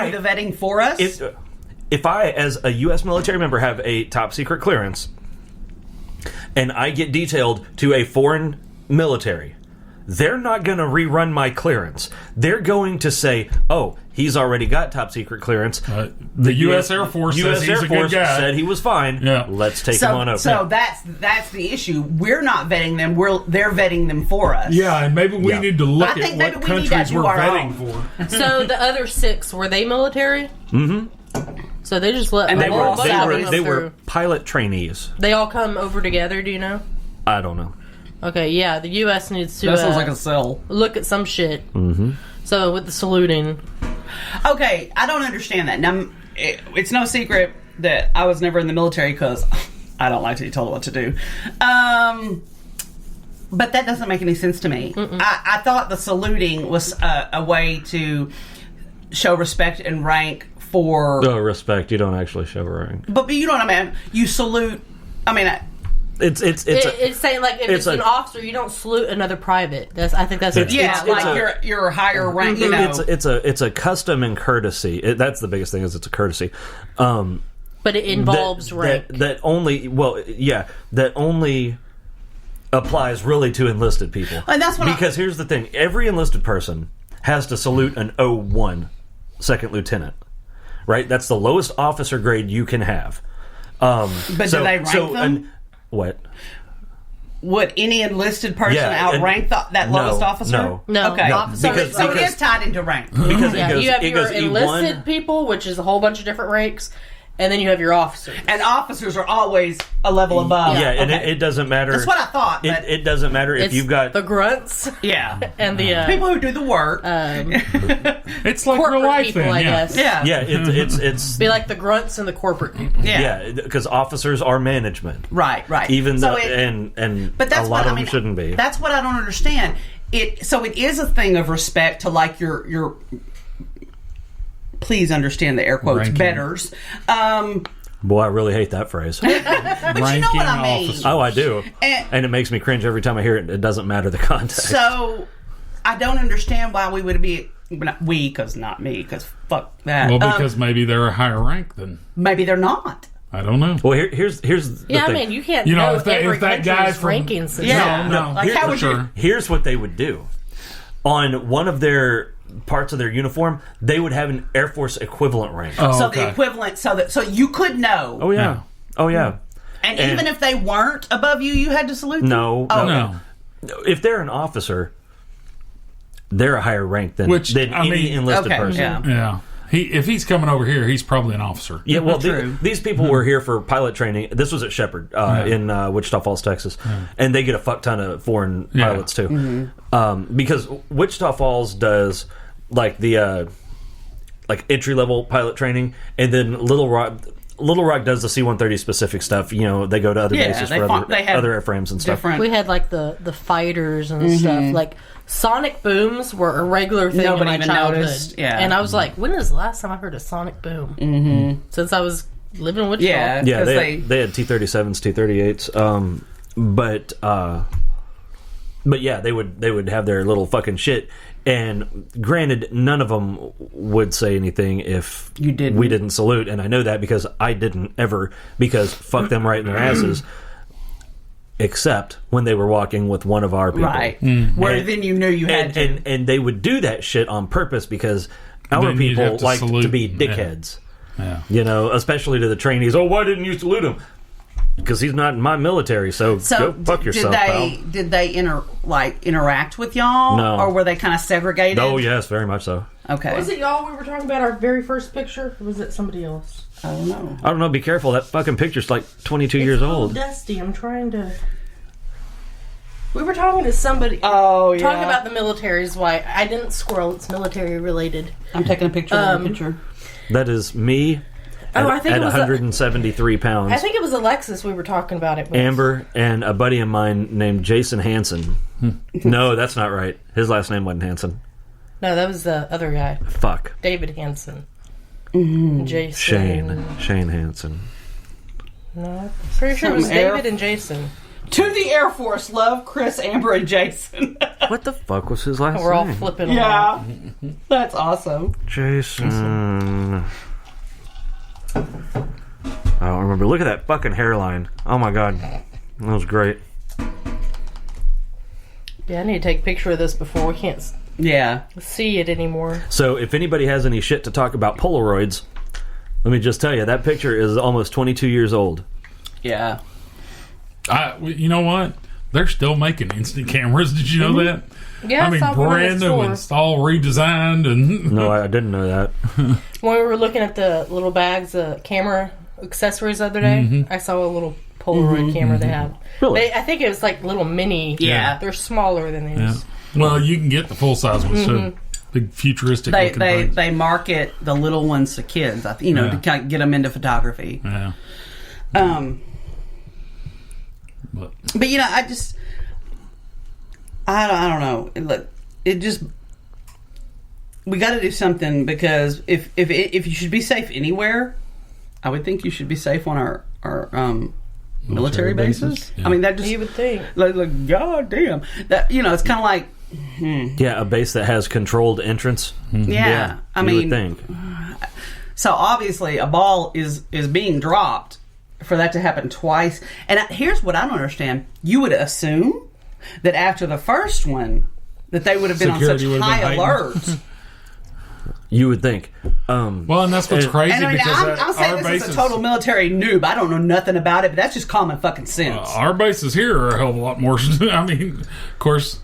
do the vetting for us? If I, as a U.S. military member, have a top secret clearance, and I get detailed to a foreign military, they're not going to rerun my clearance. They're going to say, "Oh, he's already got top secret clearance." The U.S. Air Force says he's a good guy. Said he was fine. Yeah. Let's take him on over. So that's the issue. We're not vetting them. They're vetting them for us. Yeah, and maybe we need to look at what countries we're vetting for. So the other 6, were they military? Mm-hmm. So they just let... And they were pilot trainees. They all come over together, do you know? I don't know. Okay, yeah, the U.S. needs to... That sounds like a cell. Look at some shit. Mm-hmm. So with the saluting... Okay, I don't understand that. Now, it's no secret that I was never in the military because I don't like to be told what to do. But that doesn't make any sense to me. I thought the saluting was a way to show respect and rank for... No, respect. You don't actually show rank. But you know what I mean? You salute... I mean... It's saying, like, if it's an officer, you don't salute another private. I think that's you're higher rank. You know. It's a custom and courtesy. That's the biggest thing. Is it's a courtesy. But it involves rank. That only applies really to enlisted people. And that's what because here's the thing: every enlisted person has to salute an 01 second lieutenant. Right? That's the lowest officer grade you can have. But do they rank them? What? Would any enlisted person outrank that lowest officer? No. Okay. No, So it is tied into rank. Because you have your enlisted people, which is a whole bunch of different ranks, and then you have your officers. And officers are always a level above. Yeah, and it doesn't matter. That's what I thought. It doesn't matter if you've got... the grunts. Yeah. And the... people who do the work. It's like real life people, then, I guess. Yeah. Yeah, it's... Be like the grunts and the corporate people. Yeah, because officers are management. Right. Even so though... But that's a lot of them shouldn't be. That's what I don't understand. So it is a thing of respect to, like, your please understand the air quotes, ranking. betters. Boy, I really hate that phrase. But you know what I mean. Officer. Oh, I do. And it makes me cringe every time I hear it. It doesn't matter the context. So, I don't understand why we would be... Not we, because not me, because fuck that. Well, because maybe they're a higher rank than... Maybe they're not. I don't know. Well, here's the thing. I mean, you can't know if that guy's ranking system. Yeah. No. Like, how would you... Here's what they would do. On one of their parts of their uniform, they would have an Air Force equivalent rank. So the equivalent, so you could know. Oh, yeah. Oh, yeah. And even if they weren't above you, you had to salute them? No. If they're an officer, they're a higher rank than any enlisted person. Yeah. If he's coming over here, he's probably an officer. Yeah, well, these people were here for pilot training. This was at Shepherd in Wichita Falls, Texas. And they get a fuck ton of foreign pilots, too. Mm-hmm. Because Wichita Falls does, like, the entry-level pilot training, and then Little Rock does the C-130 specific stuff. You know, they go to other bases for other airframes and stuff. We had, like, the fighters and stuff. Like, sonic booms were a regular thing in my childhood. Noticed. Yeah. And I was like, when is the last time I heard a sonic boom? Mm-hmm. Since I was living in Wichita. Yeah, they had T-37s, T-38s. But yeah, they would have their little fucking shit. And granted, none of them would say anything if we didn't salute. And I know that because I didn't ever, because fuck them right in their asses. Except when they were walking with one of our people. Right. Where then you knew you had to. And they would do that shit on purpose because our people like to be dickheads. Yeah. You know, especially to the trainees. Oh, why didn't you salute him? Because he's not in my military, so go fuck yourself, pal. Did they interact with y'all? No. Or were they kind of segregated? Oh, yes, very much so. Okay. Was it y'all we were talking about our very first picture? Or was it somebody else? I don't know. I don't know. Be careful. That fucking picture's like 22 years old. Dusty. I'm trying to... We were talking to somebody. Oh, yeah. Talking about the military is why I didn't scroll. It's military related. I'm taking a picture of the picture. That is me I think at it was 173 pounds. I think it was Alexis we were talking about it with. Amber and a buddy of mine named Jason Hansen. No, that's not right. His last name wasn't Hansen. No, that was the other guy. Fuck. David Hansen. Jason. Shane Hansen. No, I'm pretty sure it was David and Jason. To the Air Force, love Chris, Amber, and Jason. What the fuck was his last name? We're all flipping. Yeah, that's awesome. Jason. I don't remember. Look at that fucking hairline. Oh my god, that was great. Yeah, I need to take a picture of this before we can't see it anymore. So if anybody has any shit to talk about Polaroids, let me just tell you, that picture is almost 22 years old. Yeah. You know what? They're still making instant cameras. Did you know that? Yeah, I mean, brand new and it's all redesigned. And no, I didn't know that. When we were looking at the little bags of camera accessories the other day, I saw a little Polaroid camera they have. Really? I think it was like little mini. Yeah. They're smaller than these. yeah. Well, you can get the full size ones too. Big futuristic looking things. They market the little ones to kids, to kind of get them into photography. Yeah. But I don't know. Look, we got to do something, because if you should be safe anywhere, I would think you should be safe on our military bases. Yeah. I mean, that just, you would think, like god damn, that it's kind of like a base that has controlled entrance. Yeah, I mean, would think. So obviously a ball is being dropped for that to happen twice. And here's what I don't understand: you would assume that after the first one, that they would have been Security on such high alert. You would think. Well, and that's what's crazy, because I'm saying this is a total military noob. I don't know nothing about it, but that's just common fucking sense. Our bases here are a hell of a lot more. I mean, of course.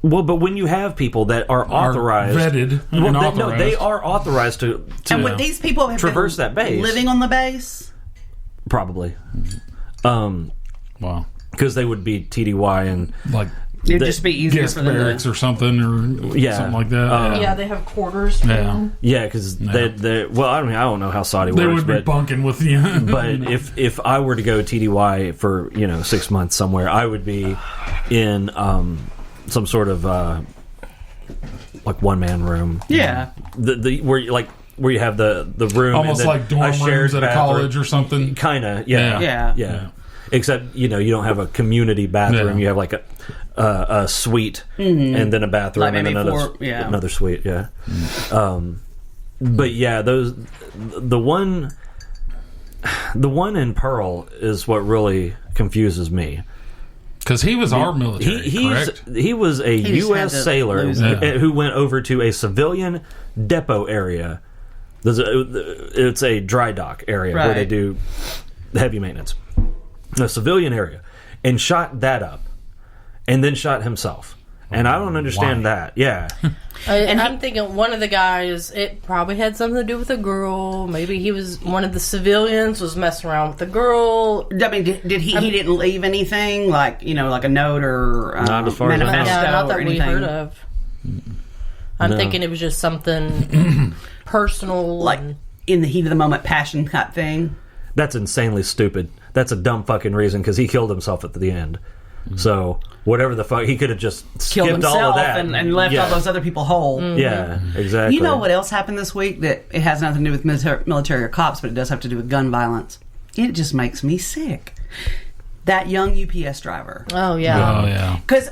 Well, but when you have people that are authorized, vetted, authorized. They are authorized to and would these people have traverse that base, living on the base? Probably. Wow. Because they would be TDY and like. It'd just be easier for them barracks or something, or something like that. They have quarters. Yeah, because they. Well, I mean, I don't know how Saudi works. They would be bunking with you. But if I were to go TDY for 6 months somewhere, I would be in some sort of like one man room. Yeah. The where you have the room, almost and like dorm rooms at a college or something. Kinda. Yeah. Except you don't have a community bathroom. You have like a suite and then a bathroom like and another suite. Yeah. But yeah, the one in Pearl is what really confuses me. Because he was our military, correct? He was a U.S. sailor who went over to a civilian depot area. It's a dry dock area where they do heavy maintenance. A civilian area, and shot that up, and then shot himself. And I don't understand that. Yeah. And I'm thinking one of the guys, it probably had something to do with a girl. Maybe he was one of the civilians, was messing around with the girl. I mean, did he didn't leave anything like like a note or not as far as not that or we heard of. I'm thinking it was just something personal, like in the heat of the moment, passion type thing. That's insanely stupid. That's a dumb fucking reason, because he killed himself at the end. So whatever the fuck, he could have just killed skipped all of that and left all those other people whole. Yeah, exactly. You know what else happened this week that it has nothing to do with military or cops, but it does have to do with gun violence? It just makes me sick. That young UPS driver. Oh yeah. Because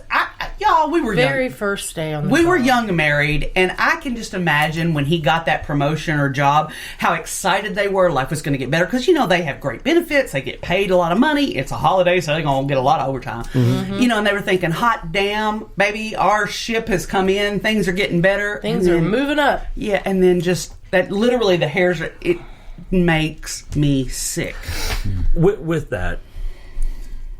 we were very young. First day on the we job. were young and married, and I can just imagine when he got that promotion or job, how excited they were. Life was going to get better, because they have great benefits. They get paid a lot of money. It's a holiday, so they're going to get a lot of overtime. Mm-hmm. And they were thinking, hot damn, baby, our ship has come in. Things are getting better. Things are moving up. Yeah, and then just that, literally the hairs, it makes me sick. With that,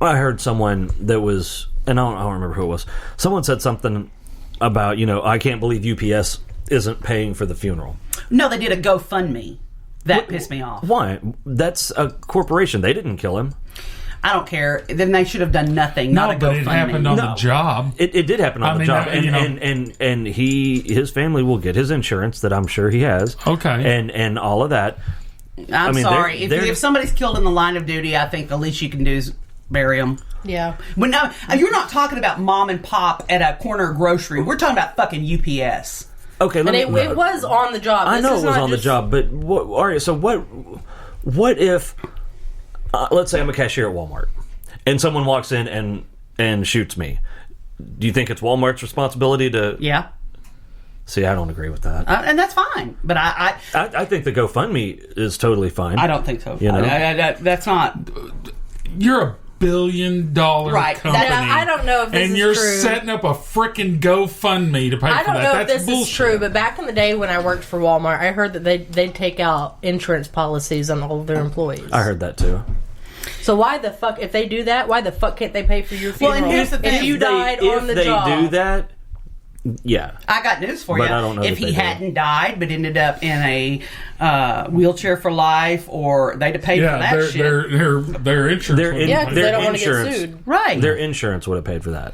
I heard someone that was, and I don't remember who it was. Someone said something about, I can't believe UPS isn't paying for the funeral. No, they did a GoFundMe. That pissed me off. Why? That's a corporation. They didn't kill him. I don't care. Then they should have done nothing. Not a GoFundMe. It happened on the job. It did happen on the job, and his family will get his insurance that I'm sure he has. Okay, and all of that. I'm sorry. If somebody's killed in the line of duty, I think the least you can do is bury them. Yeah. But no, you're not talking about mom and pop at a corner grocery. We're talking about fucking UPS. Okay, it was on the job. I know it was on the job, but all right. So what if, let's say I'm a cashier at Walmart, and someone walks in and shoots me, do you think it's Walmart's responsibility to? Yeah. See, I don't agree with that, and that's fine. But I think the GoFundMe is totally fine. I don't think so. You know? That's not. You're a $1 billion company. I don't know if this and is you're true. setting up a freaking GoFundMe to pay I for don't that. know if That's this bullshit. is true, but back in the day when I worked for Walmart, I heard that they'd take out insurance policies on all of their employees. I heard that too. So why the fuck, if they do that, why the fuck can't they pay for your funeral? Well, and here's the thing. If you died on the job. If they do that, yeah. I got news for But you. I don't know if that he they do. hadn't died but ended up in a wheelchair for life, or they'd have paid for that shit. Their insurance. Yeah, because they don't want to get insurance. sued. Right. Their insurance would have paid for that.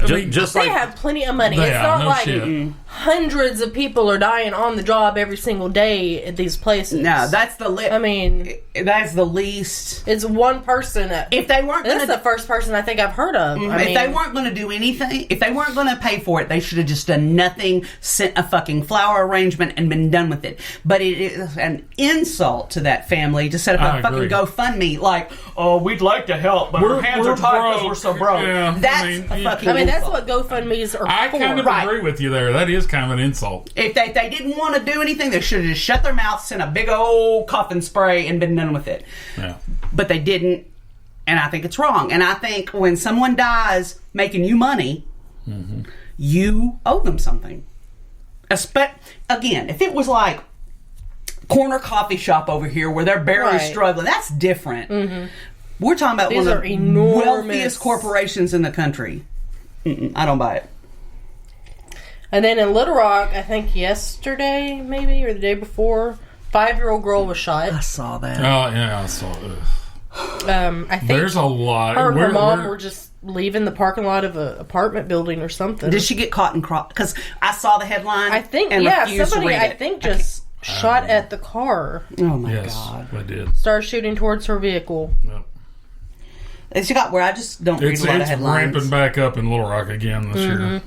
Just They like have plenty of money. They It's have, not no like shit. hundreds of people are dying on the job every single day at these places. No, that's the I mean, that's the least. it's one person. If they weren't That's going the to, first person I think I've heard of. I if mean, they weren't going to do anything, if they weren't going to pay for it, they should have just done nothing, sent a fucking flower arrangement, and been done with it. But it is an insult to that family to set up I a fucking agree. GoFundMe. Like, oh, we'd like to help, but our hands we're are tied because broke. we're so broke. Yeah, That's I mean, a fucking. I mean, that's insult. what GoFundMe's are I for. kind of Right. agree with you there. That is kind of an insult. If they didn't want to do anything, they should have just shut their mouths, sent a big old coffin spray, and been done with it. Yeah. But they didn't, and I think it's wrong. And I think when someone dies making you money, you owe them something. Again, if it was like corner coffee shop over here where they're barely Right. struggling, that's different. We're talking about These one of are the enormous wealthiest corporations in the country. I don't buy it. And then in Little Rock, I think yesterday, maybe, or the day before, 5-year-old girl was shot. saw that. Oh yeah. So I think there's a lot. her and her We're- mom we're- were just leaving the parking lot of an apartment building or something. Did she get caught in cross? Because I saw the headline. I think, and yeah, refused somebody, to read I it. think, just shot at the car. Oh my Yes, god! I did. Started shooting towards her vehicle. Yep. It's got where I just don't read It's a lot of headlines. ramping back up in Little Rock again this year.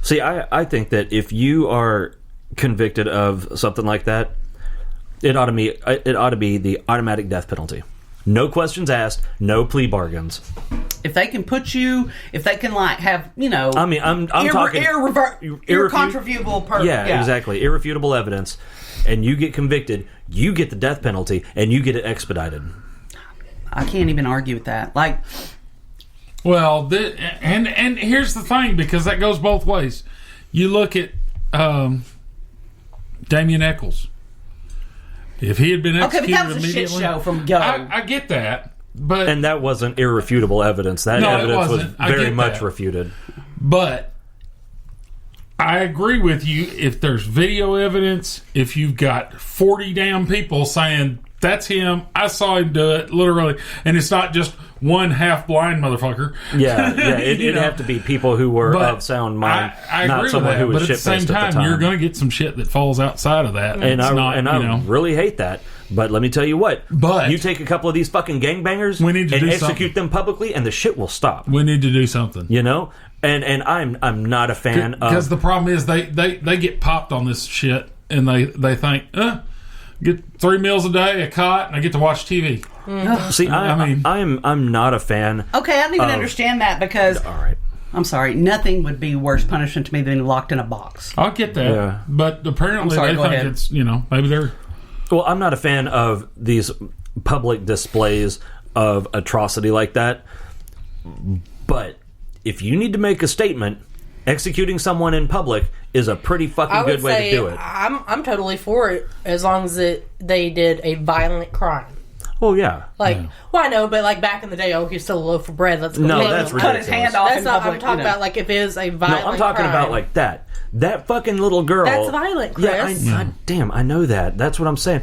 See, I think that if you are convicted of something like that, it ought to be the automatic death penalty. No questions asked, no plea bargains. If they can put you, if they can like have, you know, I mean, I'm talking irrecontrovertible person. Yeah, exactly. Irrefutable evidence, and you get convicted, you get the death penalty, and you get it expedited. I can't even argue with that. Like, Well, and here's the thing, because that goes both ways. You look at Damien Eccles. If he had been okay, but executed that was a shit immediately, show from go. I get that, but And that wasn't irrefutable evidence. That No, it evidence was wasn't. I very get much that. refuted. But I agree with you. If there's video evidence, if you've got 40 damn people saying that's him, I saw him do it, literally, and it's not just one half-blind motherfucker. Yeah, it'd You know. have to be people who were But of sound mind, I not agree with someone that, who was but at the same shit-faced at the time, time. you're going to get some shit that falls outside of that. And it's I not, you know. really hate that. But let me tell you what. But- you take a couple of these fucking gangbangers We need to and do execute something. them publicly, and the shit will stop. We need to do something. You know? And I'm not a fan Because of... the problem is they get popped on this shit, and they think, get 3 meals a day, a cot, and I get to watch TV. See, I'm not a fan. okay, I don't even understand that because All right. I'm sorry, nothing would be worse punishment to me than being locked in a box. I'll get that. Yeah. But apparently I'm sorry, they go think ahead. it's, maybe they're... Well, I'm not a fan of these public displays of atrocity like that. But if you need to make a statement, executing someone in public is a pretty fucking I would good way say to do it. I'm totally for it as long as they did a violent crime. Oh, yeah. Like, well, I know, but like back in the day, he stole a loaf of bread. Let's go. No, make that's him- Cut his ridiculous. hand off That's in not. public. I'm talking about like if it is a violent. No, I'm talking crime. about like that. That fucking little girl. That's violent, Chris. Yeah, damn, I know that. That's what I'm saying.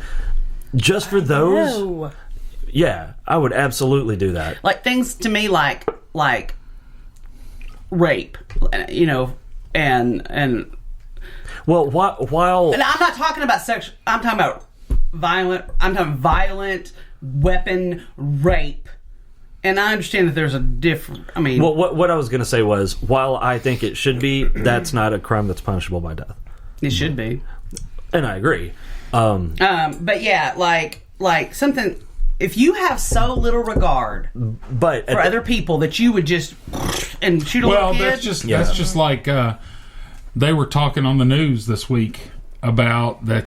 Just for those, No. yeah, I would absolutely do that. Like things to me like rape, and Well, while And I'm not talking about sex. I'm talking about violent. I'm talking violent weapon rape. And I understand that there's a different. I mean, well, what I was going to say was, while I think it should be, that's not a crime that's punishable by death, it should be. and I agree. But yeah, like something if you have so little regard but for other people that you would just and shoot a little kid. That's just like they were talking on the news this week about that